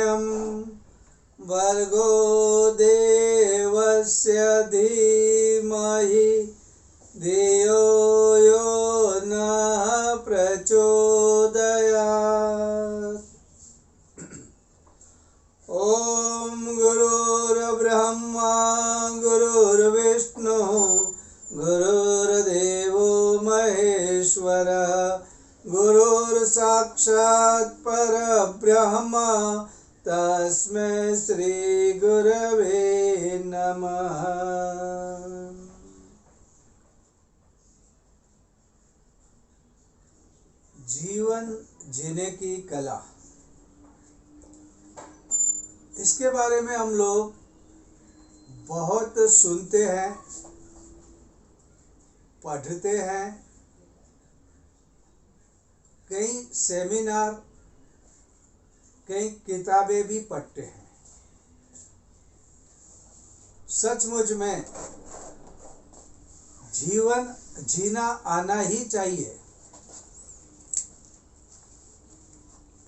साध्यं भर्गो देवस्य धीमहि धियो यो नः प्रचोदयात्। ॐ गुरुर्ब्रह्मा गुरुर्विष्णु गुरुर्देवो महेश्वरः गुरुर्साक्षात् परब्रह्म तस्मै श्री गुरवे नमः। जीवन जीने की कला, इसके बारे में हम लोग बहुत सुनते हैं, पढ़ते हैं, कई सेमिनार, कई किताबें भी पढ़ते हैं। सचमुच में जीवन जीना आना ही चाहिए।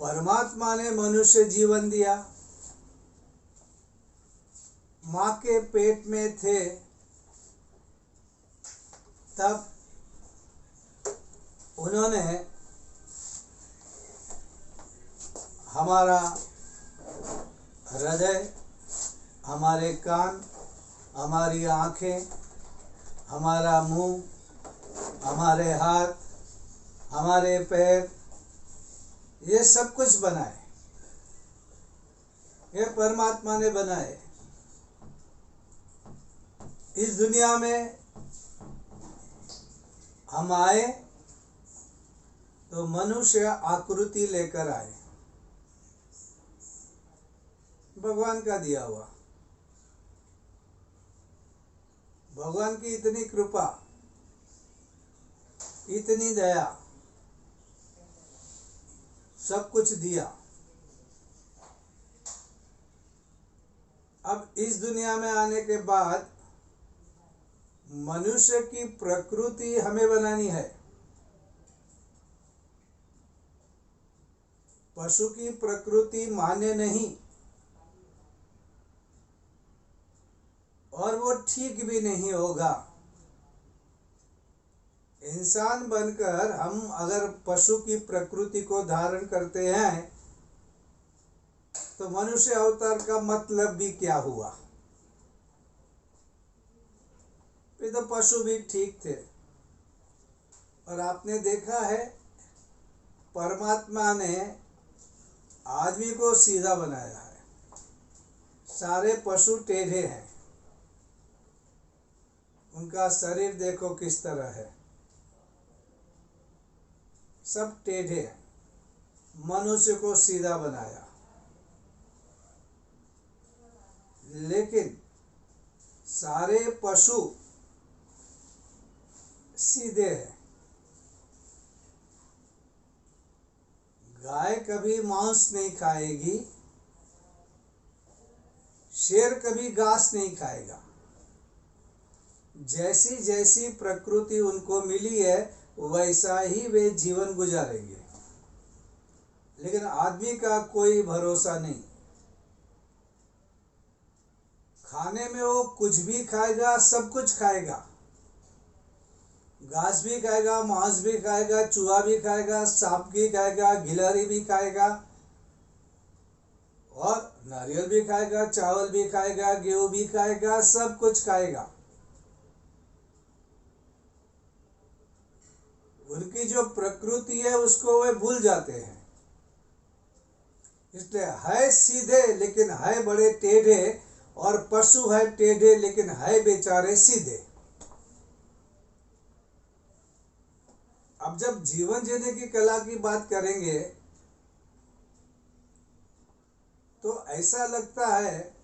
परमात्मा ने मनुष्य जीवन दिया। माँ के पेट में थे तब उन्होंने हमारा हृदय, हमारे कान, हमारी आँखें, हमारा मुंह, हमारे हाथ, हमारे पैर, ये सब कुछ बनाए। ये परमात्मा ने बनाए। इस दुनिया में हम आए तो मनुष्य आकृति लेकर आए, भगवान का दिया हुआ। भगवान की इतनी कृपा, इतनी दया, सब कुछ दिया। अब इस दुनिया में आने के बाद मनुष्य की प्रकृति हमें बनानी है। पशु की प्रकृति माने नहीं, और वो ठीक भी नहीं होगा। इंसान बनकर हम अगर पशु की प्रकृति को धारण करते हैं तो मनुष्य अवतार का मतलब भी क्या हुआ? ये तो पशु भी ठीक थे। और आपने देखा है परमात्मा ने आदमी को सीधा बनाया है। सारे पशु टेढ़े हैं। उनका शरीर देखो किस तरह है, सब टेढ़े हैं। मनुष्य को सीधा बनाया, लेकिन सारे पशु सीधे हैं। गाय कभी मांस नहीं खाएगी, शेर कभी घास नहीं खाएगा। जैसी जैसी प्रकृति उनको मिली है वैसा ही वे जीवन गुजारेंगे। लेकिन आदमी का कोई भरोसा नहीं। खाने में वो कुछ भी खाएगा, सब कुछ खाएगा। घास भी खाएगा, मांस भी खाएगा, चूहा भी खाएगा, सांप भी खाएगा, गिलहरी भी खाएगा, और नारियल भी खाएगा, चावल भी खाएगा, गेहूं भी खाएगा, सब कुछ खाएगा। उनकी जो प्रकृति है उसको वे भूल जाते हैं। इसलिए है सीधे लेकिन है बड़े टेढ़े, और पशु है टेढ़े लेकिन है बेचारे सीधे। अब जब जीवन जीने की कला की बात करेंगे तो ऐसा लगता है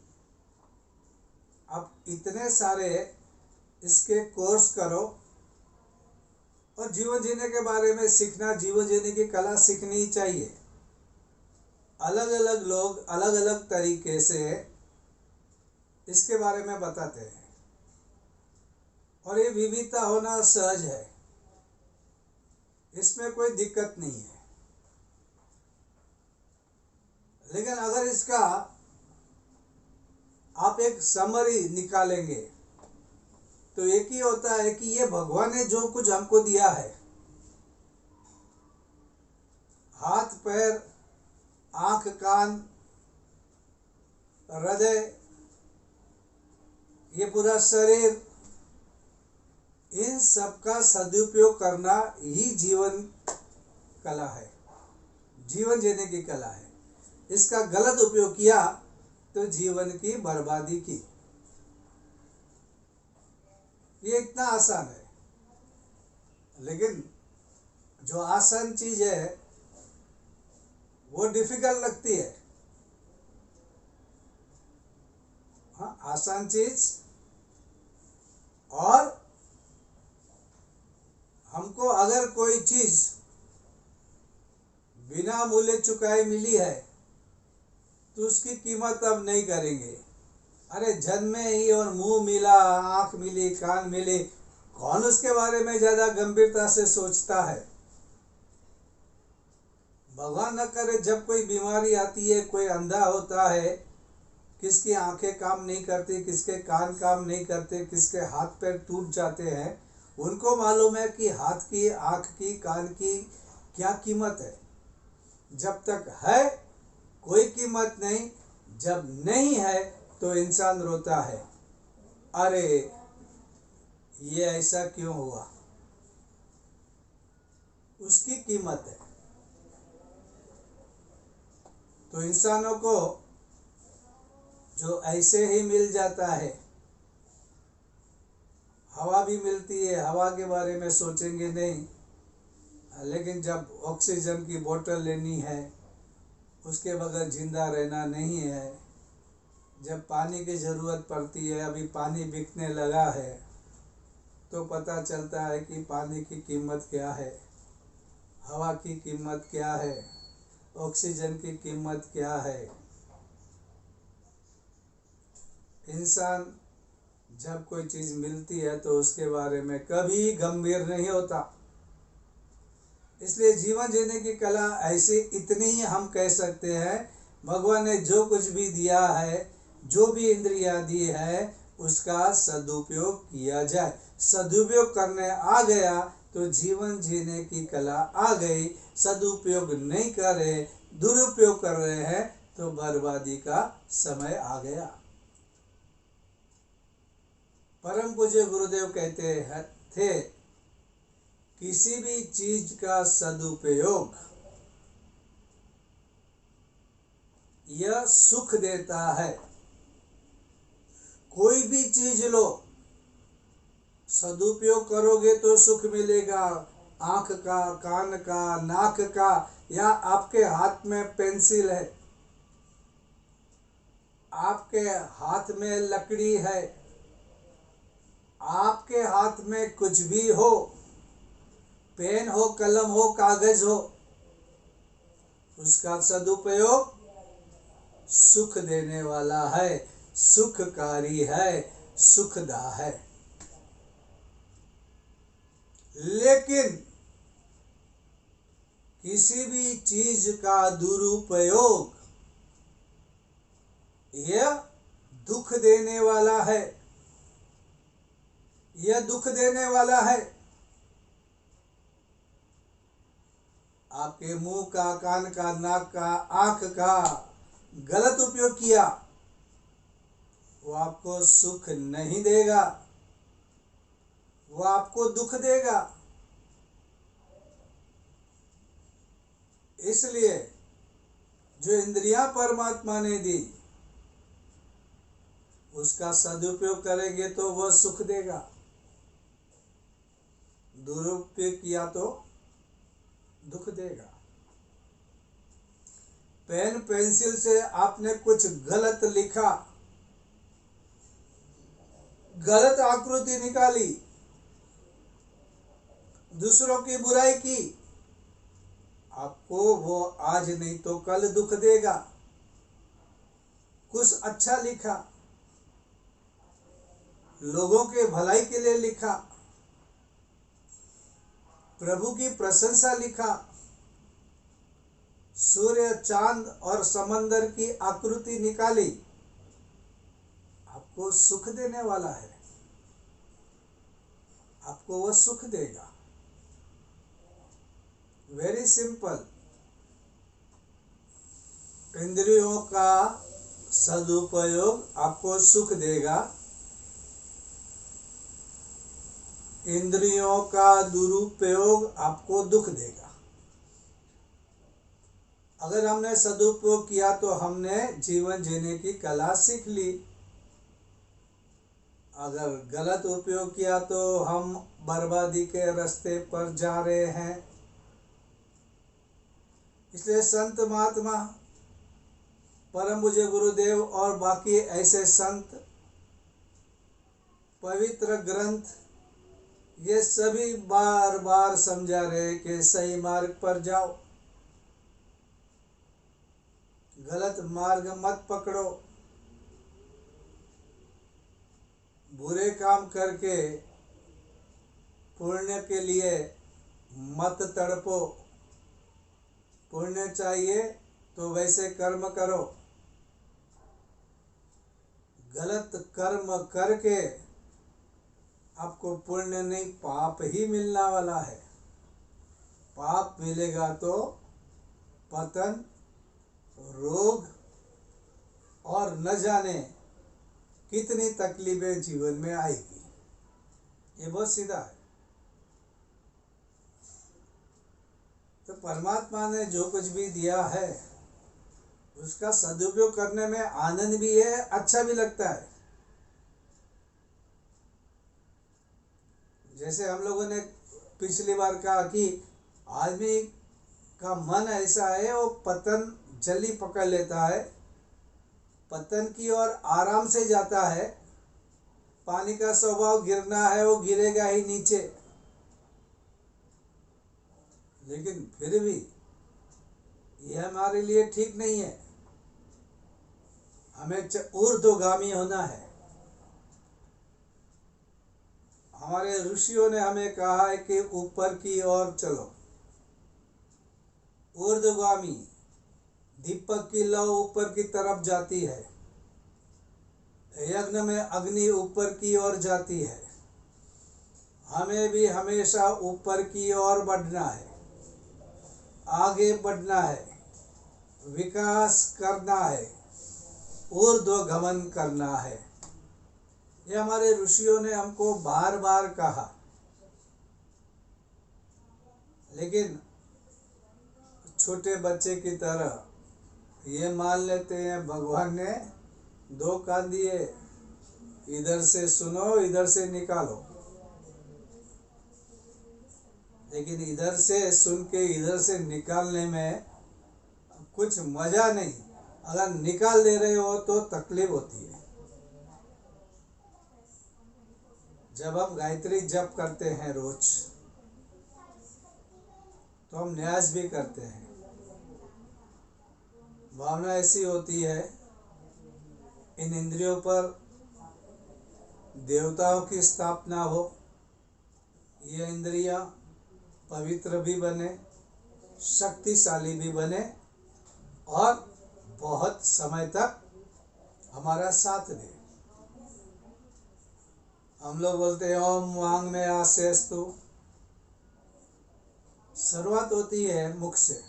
अब इतने सारे इसके कोर्स करो और जीवन जीने के बारे में सीखना, जीवन जीने की कला सीखनी ही चाहिए। अलग अलग लोग अलग अलग तरीके से इसके बारे में बताते हैं, और ये विविधता होना सहज है, इसमें कोई दिक्कत नहीं है। लेकिन अगर इसका आप एक समरी निकालेंगे तो एक ही होता है कि ये भगवान ने जो कुछ हमको दिया है, हाथ पैर, आंख कान, हृदय, ये पूरा शरीर, इन सब का सदुपयोग करना ही जीवन कला है, जीवन जीने की कला है। इसका गलत उपयोग किया तो जीवन की बर्बादी की। ये इतना आसान है, लेकिन जो आसान चीज है वो डिफिकल्ट लगती है। हाँ, आसान चीज और हमको अगर कोई चीज बिना मूल्य चुकाए मिली है तो उसकी कीमत अब नहीं करेंगे। अरे जन्मे ही और मुंह मिला, आंख मिली, कान मिली, कौन उसके बारे में ज्यादा गंभीरता से सोचता है। भगवान न करे जब कोई बीमारी आती है, कोई अंधा होता है, किसकी आंखें काम नहीं करती, किसके कान काम नहीं करते, किसके हाथ पैर टूट जाते हैं, उनको मालूम है कि हाथ की, आंख की, कान की क्या कीमत है। जब तक है कोई कीमत नहीं, जब नहीं है तो इंसान रोता है, अरे ये ऐसा क्यों हुआ। उसकी कीमत है। तो इंसानों को जो ऐसे ही मिल जाता है, हवा भी मिलती है, हवा के बारे में सोचेंगे नहीं, लेकिन जब ऑक्सीजन की बोतल लेनी है, उसके बगैर जिंदा रहना नहीं है। जब पानी की ज़रूरत पड़ती है, अभी पानी बिकने लगा है, तो पता चलता है कि पानी की कीमत क्या है, हवा की कीमत क्या है, ऑक्सीजन की कीमत क्या है। इंसान जब कोई चीज़ मिलती है तो उसके बारे में कभी गंभीर नहीं होता। इसलिए जीवन जीने की कला ऐसी इतनी ही हम कह सकते हैं, भगवान ने जो कुछ भी दिया है, जो भी इंद्रियां दी है, उसका सदुपयोग किया जाए। सदुपयोग करने आ गया तो जीवन जीने की कला आ गई। सदुपयोग नहीं कर रहे, दुरुपयोग कर रहे हैं तो बर्बादी का समय आ गया। परम पूज्य गुरुदेव कहते थे, किसी भी चीज का सदुपयोग यह सुख देता है। कोई भी चीज लो, सदुपयोग करोगे तो सुख मिलेगा। आंख का, कान का, नाक का, या आपके हाथ में पेंसिल है, आपके हाथ में लकड़ी है, आपके हाथ में कुछ भी हो, पेन हो, कलम हो, कागज हो, उसका सदुपयोग सुख देने वाला है, सुखकारी है, सुखदा है। लेकिन किसी भी चीज का दुरुपयोग यह दुख देने वाला है, यह दुख देने वाला है। आपके मुंह का, कान का, नाक का, आंख का गलत उपयोग किया, वो आपको सुख नहीं देगा, वो आपको दुख देगा। इसलिए जो इंद्रियां परमात्मा ने दी, उसका सदुपयोग करेंगे तो वह सुख देगा, दुरुपयोग किया तो दुख देगा। पेन पेंसिल से आपने कुछ गलत लिखा, गलत आकृति निकाली, दूसरों की बुराई की, आपको वो आज नहीं तो कल दुख देगा। कुछ अच्छा लिखा, लोगों के भलाई के लिए लिखा, प्रभु की प्रशंसा लिखा, सूर्य, चांद और समंदर की आकृति निकाली, आपको सुख देने वाला है, आपको वह सुख देगा। Very simple. इंद्रियों का सदुपयोग आपको सुख देगा, इंद्रियों का दुरुपयोग आपको दुख देगा। अगर हमने सदुपयोग किया तो हमने जीवन जीने की कला सीख ली, अगर गलत उपयोग किया तो हम बर्बादी के रास्ते पर जा रहे हैं। इसलिए संत महात्मा, परम पूज्य गुरुदेव और बाकी ऐसे संत, पवित्र ग्रंथ, ये सभी बार बार समझा रहे कि सही मार्ग पर जाओ, गलत मार्ग मत पकड़ो, बुरे काम करके पुण्य के लिए मत तड़पो, पुण्य चाहिए तो वैसे कर्म करो, गलत कर्म करके आपको पुण्य नहीं पाप ही मिलने वाला है। पाप मिलेगा तो पतन, रोग और न जाने कितनी तकलीफें जीवन में आएगी। ये बहुत सीधा है। तो परमात्मा ने जो कुछ भी दिया है उसका सदुपयोग करने में आनंद भी है, अच्छा भी लगता है। जैसे हम लोगों ने पिछली बार कहा कि आदमी का मन ऐसा है, वो पतन जल्दी पकड़ लेता है, पतन की ओर आराम से जाता है। पानी का स्वभाव गिरना है, वो गिरेगा ही नीचे, लेकिन फिर भी यह हमारे लिए ठीक नहीं है। हमें ऊर्ध्वगामी होना है। हमारे ऋषियों ने हमें कहा है कि ऊपर की ओर चलो, ऊर्ध्वगामी। दीपक की लौ ऊपर की तरफ जाती है, यज्ञ में अग्नि ऊपर की ओर जाती है। हमें भी हमेशा ऊपर की ओर बढ़ना है, आगे बढ़ना है, विकास करना है, ऊर्ध्वगमन करना है। ये हमारे ऋषियों ने हमको बार बार कहा। लेकिन छोटे बच्चे की तरह ये मान लेते हैं भगवान ने दो कान दिए, इधर से सुनो इधर से निकालो। लेकिन इधर से सुन के इधर से निकालने में कुछ मजा नहीं। अगर निकाल दे रहे हो तो तकलीफ होती है। जब हम गायत्री जप करते हैं रोज, तो हम न्यास भी करते हैं। भावना ऐसी होती है, इन इंद्रियों पर देवताओं की स्थापना हो, ये इंद्रियां पवित्र भी बने, शक्तिशाली भी बने और बहुत समय तक हमारा साथ दे। हम लोग बोलते हैं ओम वांग में आसेस्तु। शुरुआत होती है मुख से।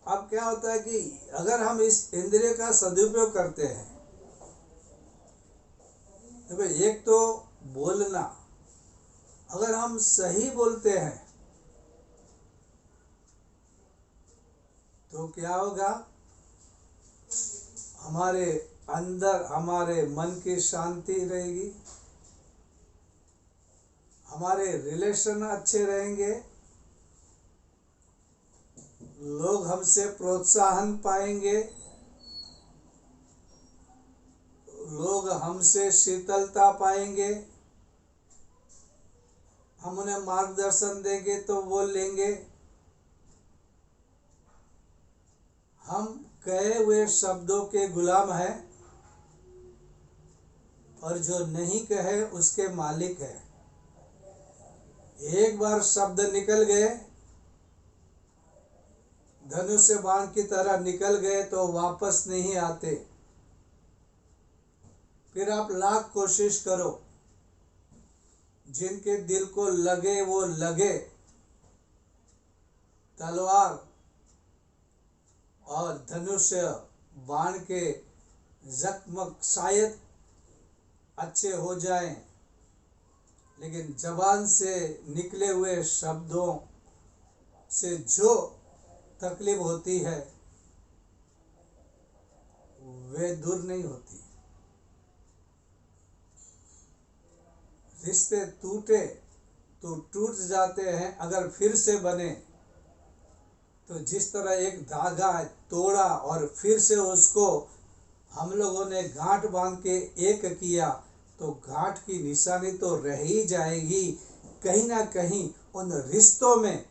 अब क्या होता है कि अगर हम इस इंद्रिय का सदुपयोग करते हैं, तो एक तो बोलना, अगर हम सही बोलते हैं तो क्या होगा, हमारे अंदर हमारे मन की शांति रहेगी, हमारे रिलेशन अच्छे रहेंगे, लोग हमसे प्रोत्साहन पाएंगे, लोग हमसे शीतलता पाएंगे, हम उन्हें मार्गदर्शन देंगे तो वो लेंगे। हम कहे हुए शब्दों के गुलाम हैं और जो नहीं कहे उसके मालिक है। एक बार शब्द निकल गए, धनुष से बाण की तरह निकल गए तो वापस नहीं आते। फिर आप लाख कोशिश करो, जिनके दिल को लगे वो लगे। तलवार और धनुष बाण के जख्म शायद अच्छे हो जाएं, लेकिन जबान से निकले हुए शब्दों से जो तकलीफ होती है वे दूर नहीं होती। रिश्ते टूटे तो टूट जाते हैं, अगर फिर से बने तो जिस तरह एक धागा तोड़ा और फिर से उसको हम लोगों ने गांठ बांध के एक किया तो गांठ की निशानी तो रह ही जाएगी। कहीं ना कहीं उन रिश्तों में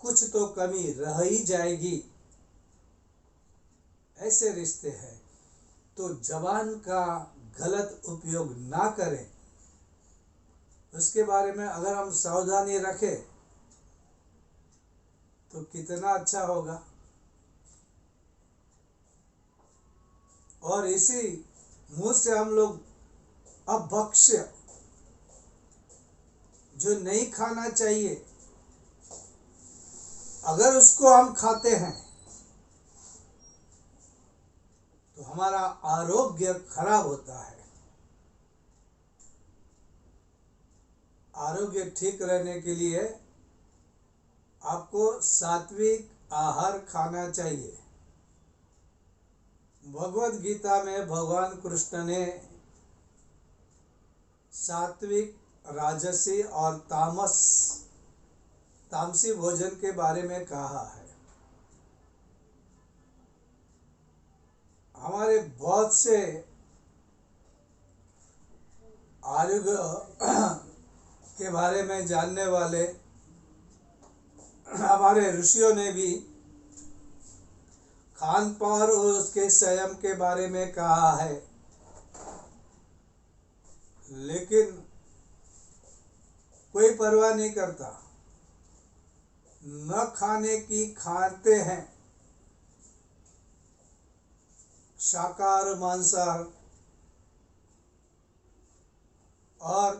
कुछ तो कमी रह ही जाएगी। ऐसे रिश्ते हैं, तो जबान का गलत उपयोग ना करें। उसके बारे में अगर हम सावधानी रखें तो कितना अच्छा होगा। और इसी मुंह से हम लोग अभक्ष्य जो नहीं खाना चाहिए, अगर उसको हम खाते हैं तो हमारा आरोग्य खराब होता है। आरोग्य ठीक रहने के लिए आपको सात्विक आहार खाना चाहिए। भगवद गीता में भगवान कृष्ण ने सात्विक, राजसी और तामसी भोजन के बारे में कहा है। हमारे बहुत से आरोग्य के बारे में जानने वाले हमारे ऋषियों ने भी खान पान और उसके संयम के बारे में कहा है, लेकिन कोई परवाह नहीं करता। न खाने की खाते हैं, शाकाहार मांसाहार, और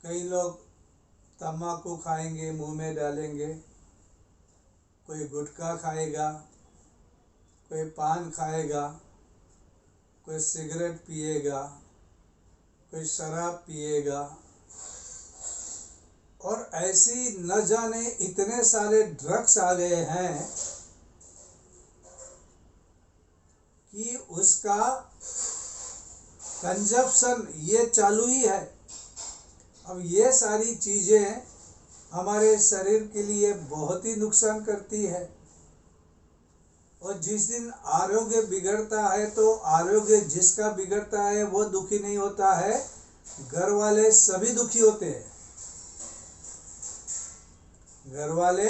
कई लोग तम्बाकू खाएंगे, मुंह में डालेंगे, कोई गुटखा खाएगा, कोई पान खाएगा, कोई सिगरेट पिएगा, कोई शराब पिएगा, और ऐसी न जाने इतने सारे ड्रग्स आ गए हैं कि उसका कंजप्शन ये चालू ही है। अब ये सारी चीजें हमारे शरीर के लिए बहुत ही नुकसान करती है, और जिस दिन आरोग्य बिगड़ता है तो आरोग्य जिसका बिगड़ता है वो दुखी नहीं होता है, घर वाले सभी दुखी होते हैं। घर वाले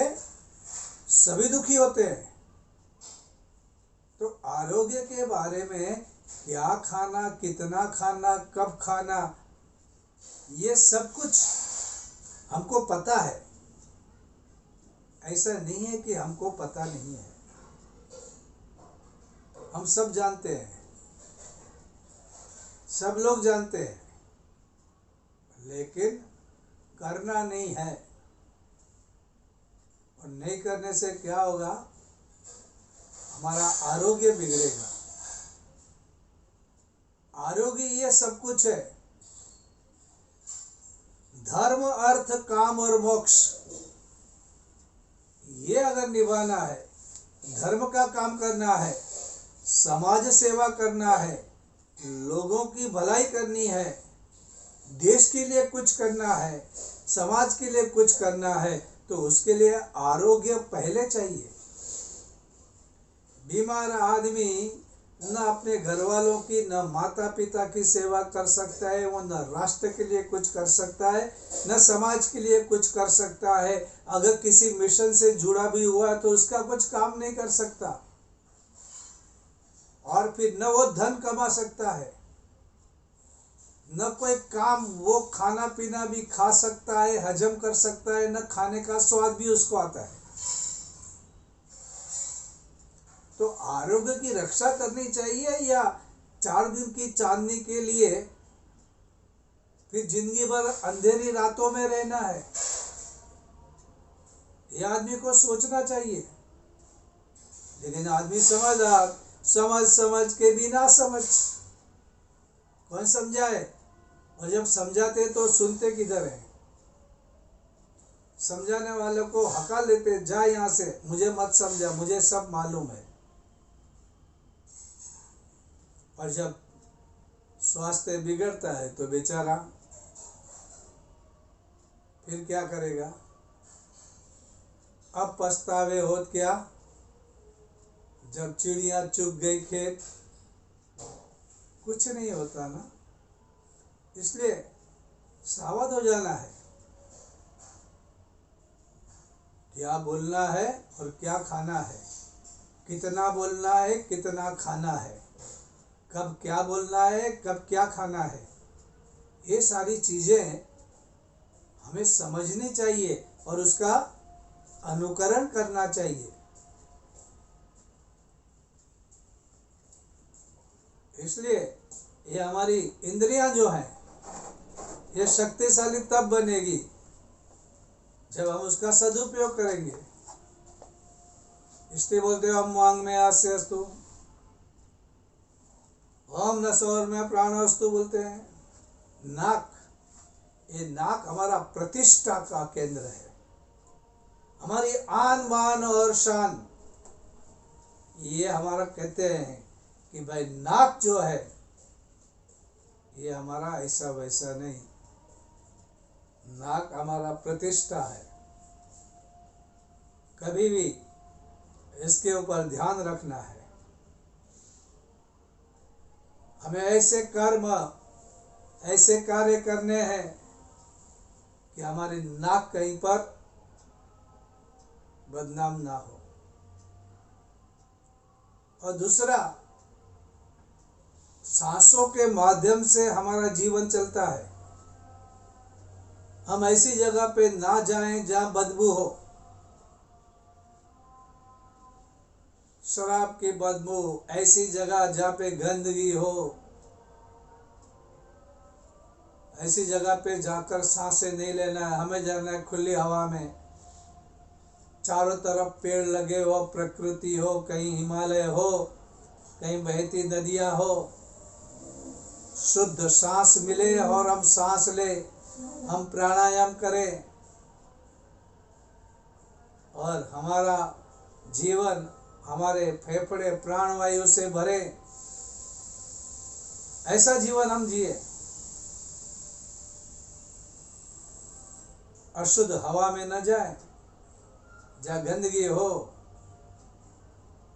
सभी दुखी होते हैं। तो आरोग्य के बारे में क्या खाना, कितना खाना, कब खाना, ये सब कुछ हमको पता है। ऐसा नहीं है कि हमको पता नहीं है, हम सब जानते हैं, सब लोग जानते हैं, लेकिन करना नहीं है। और नहीं करने से क्या होगा, हमारा आरोग्य बिगड़ेगा। आरोग्य ये सब कुछ है। धर्म, अर्थ, काम और मोक्ष, ये अगर निभाना है, धर्म का काम करना है, समाज सेवा करना है, लोगों की भलाई करनी है, देश के लिए कुछ करना है, समाज के लिए कुछ करना है, तो उसके लिए आरोग्य पहले चाहिए। बीमार आदमी न अपने घर वालों की, न माता पिता की सेवा कर सकता है, वो न राष्ट्र के लिए कुछ कर सकता है, न समाज के लिए कुछ कर सकता है। अगर किसी मिशन से जुड़ा भी हुआ तो उसका कुछ काम नहीं कर सकता, और फिर न वो धन कमा सकता है, न कोई काम वो खाना पीना भी खा सकता है, हजम कर सकता है, न खाने का स्वाद भी उसको आता है। तो आरोग्य की रक्षा करनी चाहिए या 4 दिन की चांदनी के लिए फिर जिंदगी भर अंधेरी रातों में रहना है? ये आदमी को सोचना चाहिए। लेकिन आदमी समझदार, समझ समझ के भी ना समझ। कौन समझाए? और जब समझाते तो सुनते किधर है? समझाने वालों को हका लेते, जा यहाँ से, मुझे मत समझा, मुझे सब मालूम है। और जब स्वास्थ्य बिगड़ता है तो बेचारा फिर क्या करेगा? अब पछतावे होत क्या, जब चिड़िया चुग गई खेत। कुछ नहीं होता ना। इसलिए सावध हो जाना है। क्या बोलना है और क्या खाना है, कितना बोलना है, कितना खाना है, कब क्या बोलना है, कब क्या खाना है, ये सारी चीजें हमें समझनी चाहिए और उसका अनुकरण करना चाहिए। इसलिए ये हमारी इंद्रियां जो हैं, ये शक्तिशाली तब बनेगी जब हम उसका सदुपयोग करेंगे। इसलिए बोलते हैं हम वांग में आस्य अस्तु, ओम नसोर में प्राणस्तु बोलते हैं। नाक, ये नाक हमारा प्रतिष्ठा का केंद्र है, हमारी आन बान और शान। ये हमारा कहते हैं कि भाई नाक जो है ये हमारा ऐसा वैसा नहीं, नाक हमारा प्रतिष्ठा है। कभी भी इसके ऊपर ध्यान रखना है। हमें ऐसे कर्म, ऐसे कार्य करने हैं कि हमारी नाक कहीं पर बदनाम ना हो। और दूसरा, सांसों के माध्यम से हमारा जीवन चलता है। हम ऐसी जगह पे ना जाएं जहां बदबू हो। शराब की बदबू, ऐसी जगह जहाँ पे गंदगी हो, ऐसी जगह पे जाकर सांसें नहीं लेना है। हमें जाना है खुली हवा में, चारों तरफ पेड़ लगे हो, प्रकृति हो, कहीं हिमालय हो, कहीं बहती नदियां हो, शुद्ध सांस मिले और हम सांस ले, हम प्राणायाम करें और हमारा जीवन, हमारे फेफड़े प्राणवायु से भरे। ऐसा जीवन हम जिए। अशुद्ध हवा में न जाए, जहाँ गंदगी हो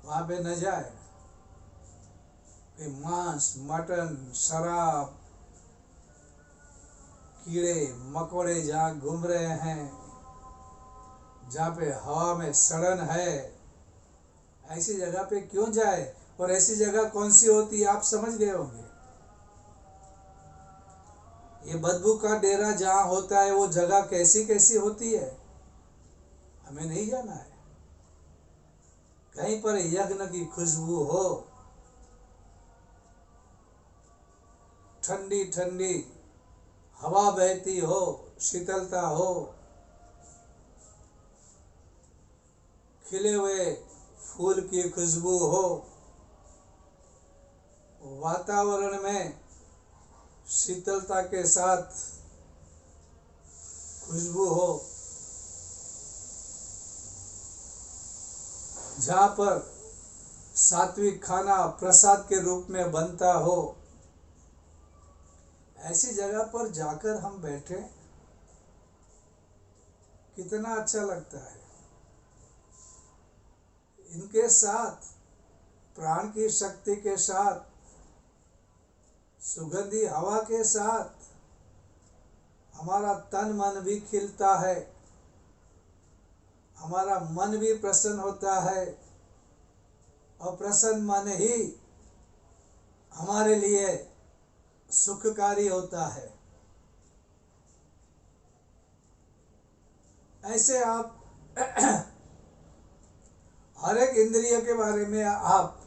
वहां पे न जाए। मांस, मटन, शराब, कीड़े मकोड़े जहाँ घूम रहे हैं, जहाँ पे हवा में सड़न है, ऐसी जगह पे क्यों जाए? और ऐसी जगह कौन सी होती है आप समझ गए होंगे। ये बदबू का डेरा जहाँ होता है वो जगह कैसी कैसी होती है हमें नहीं जाना है। कहीं पर यज्ञ की खुशबू हो, ठंडी ठंडी हवा बहती हो, शीतलता हो, खिले हुए फूल की खुशबू हो, वातावरण में शीतलता के साथ खुशबू हो, जहाँ पर सात्विक खाना प्रसाद के रूप में बनता हो, ऐसी जगह पर जाकर हम बैठे, कितना अच्छा लगता है। इनके साथ, प्राण की शक्ति के साथ, सुगंधी हवा के साथ हमारा तन मन भी खिलता है, हमारा मन भी प्रसन्न होता है और प्रसन्न मन ही हमारे लिए सुखकारी होता है। ऐसे आप हर एक इंद्रिय के बारे में आप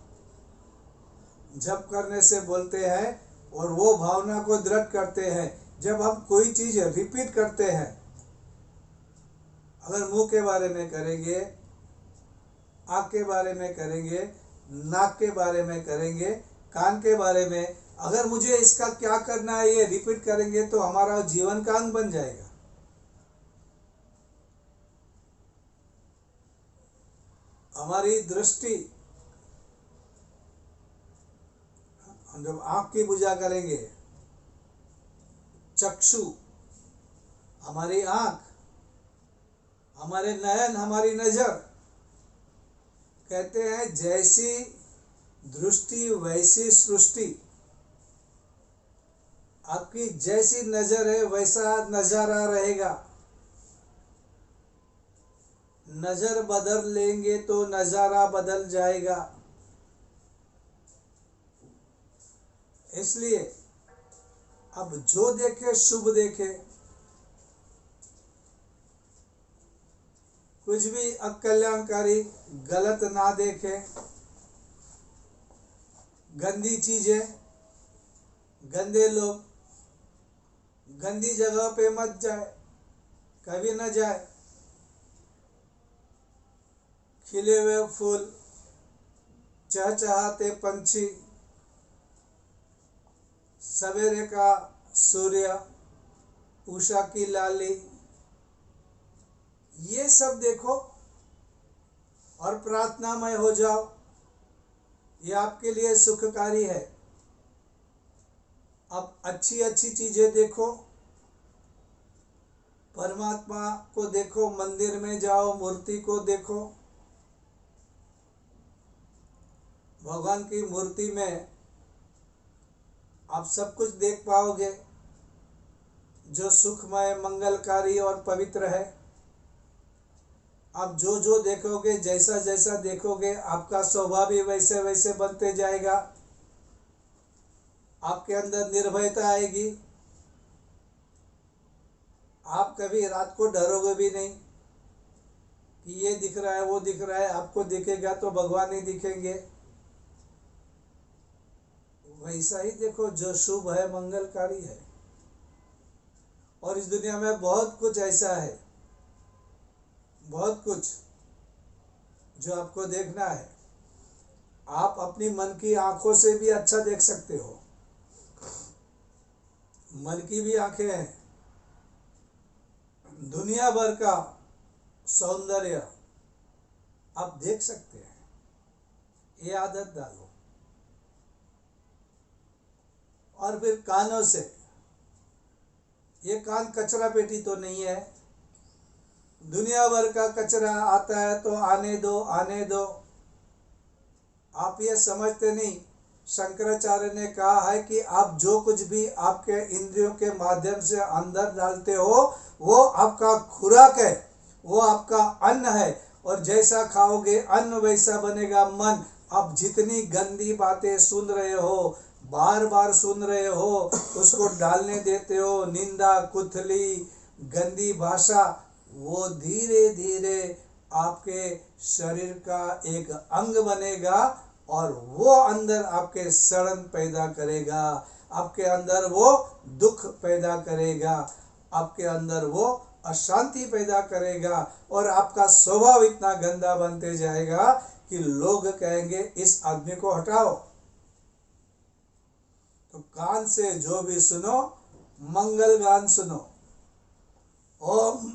जप करने से बोलते हैं और वो भावना को दृढ़ करते हैं। जब हम कोई चीज रिपीट करते हैं, अगर मुंह के बारे में करेंगे, आँख के बारे में करेंगे, नाक के बारे में करेंगे, कान के बारे में, अगर मुझे इसका क्या करना है ये रिपीट करेंगे तो हमारा जीवन का अंग बन जाएगा। हमारी दृष्टि, हम जब आँख की पूजा करेंगे, चक्षु, हमारी आँख, हमारे नयन, हमारी नजर, कहते हैं जैसी दृष्टि वैसी सृष्टि। आपकी जैसी नजर है वैसा नजारा रहेगा। नजर बदल लेंगे तो नजारा बदल जाएगा। इसलिए अब जो देखे शुभ देखे, कुछ भी अकल्याणकारी गलत ना देखे, गंदी चीजें, गंदे लोग, गंदी जगह पे मत जाए, कभी न जाए। खिले हुए फूल, चहचहाते पंछी, सवेरे का सूर्य, उषा की लाली, ये सब देखो और प्रार्थनामय हो जाओ। ये आपके लिए सुखकारी है। अब अच्छी अच्छी चीजें देखो, परमात्मा को देखो, मंदिर में जाओ, मूर्ति को देखो। भगवान की मूर्ति में आप सब कुछ देख पाओगे जो सुखमय, मंगलकारी और पवित्र है। आप जो जो देखोगे, जैसा जैसा देखोगे, आपका स्वभाव भी वैसे वैसे बनते जाएगा। आपके अंदर निर्भयता आएगी। आप कभी रात को डरोगे भी नहीं कि ये दिख रहा है वो दिख रहा है। आपको दिखेगा तो भगवान ही दिखेंगे। वैसा ही देखो जो शुभ है, मंगलकारी है। और इस दुनिया में बहुत कुछ ऐसा है, बहुत कुछ जो आपको देखना है। आप अपनी मन की आंखों से भी अच्छा देख सकते हो। मन की भी आंखें हैं। दुनिया भर का सौंदर्य आप देख सकते हैं। ये आदत डालो। और फिर कानों से, ये कान कचरा पेटी तो नहीं है। दुनिया भर का कचरा आता है तो आने दो, आने दो। आप ये समझते नहीं, शंकराचार्य ने कहा है कि आप जो कुछ भी आपके इंद्रियों के माध्यम से अंदर डालते हो वो आपका खुराक है, वो आपका अन्न है। और जैसा खाओगे अन्न वैसा बनेगा मन। आप जितनी गंदी बातें सुन रहे हो, बार बार सुन रहे हो, उसको डालने देते हो, निंदा, कुथली, गंदी भाषा, वो धीरे धीरे आपके शरीर का एक अंग बनेगा और वो अंदर आपके सड़न पैदा करेगा। आपके अंदर वो दुख पैदा करेगा। आपके अंदर वो अशांति पैदा करेगा। और आपका स्वभाव इतना गंदा बनते जाएगा कि लोग कहेंगे इस आदमी को हटाओ। तो कान से जो भी सुनो, मंगल गान सुनो। ओम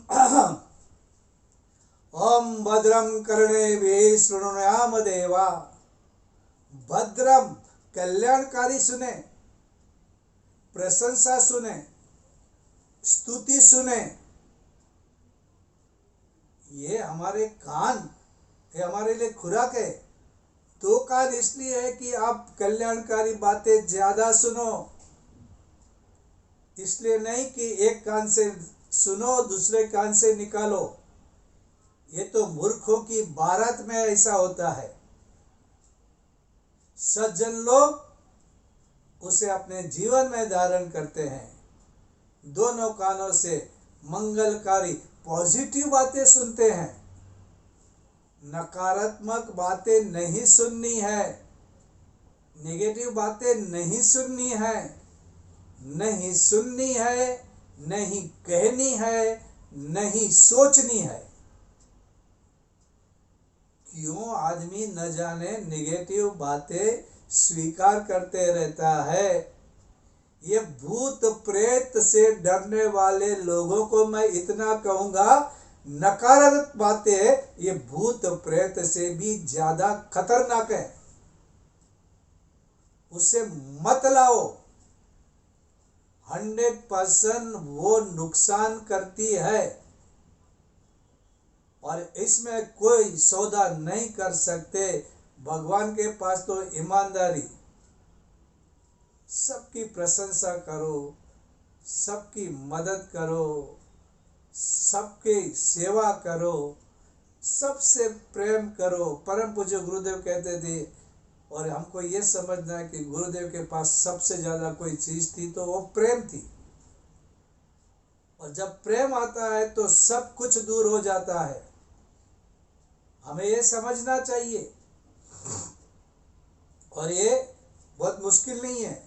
ओम भद्रम कर्णेभिः शृणुयाम देवा। भद्रम, कल्याणकारी सुने, प्रशंसा सुने, स्तुति सुने। ये हमारे कान, ये हमारे लिए खुराक है। दो कान इसलिए है कि आप कल्याणकारी बातें ज्यादा सुनो। इसलिए नहीं कि एक कान से सुनो दूसरे कान से निकालो। ये तो मूर्खों की बारात में ऐसा होता है। सज्जन लोग उसे अपने जीवन में धारण करते हैं। दोनों कानों से मंगलकारी पॉजिटिव बातें सुनते हैं। नकारात्मक बातें नहीं सुननी है, नेगेटिव बातें नहीं सुननी है, नहीं सुननी है, नहीं कहनी है, नहीं सोचनी है। क्यों आदमी न जाने नेगेटिव बातें स्वीकार करते रहता है। ये भूत प्रेत से डरने वाले लोगों को मैं इतना कहूंगा, नकारात्मक बातें ये भूत प्रेत से भी ज्यादा खतरनाक है। उसे मत लाओ। 100% वो नुकसान करती है और इसमें कोई सौदा नहीं कर सकते। भगवान के पास तो ईमानदारी, सबकी प्रशंसा करो, सबकी मदद करो, सबकी सेवा करो, सबसे प्रेम करो। परम पूज्य गुरुदेव कहते थे, और हमको ये समझना है कि गुरुदेव के पास सबसे ज्यादा कोई चीज थी तो वो प्रेम थी। और जब प्रेम आता है तो सब कुछ दूर हो जाता है। हमें ये समझना चाहिए, और ये बहुत मुश्किल नहीं है।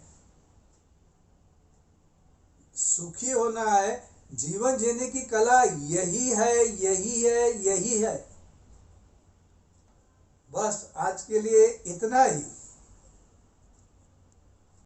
सुखी होना है, जीवन जीने की कला यही है, यही है, यही है। बस आज के लिए इतना ही।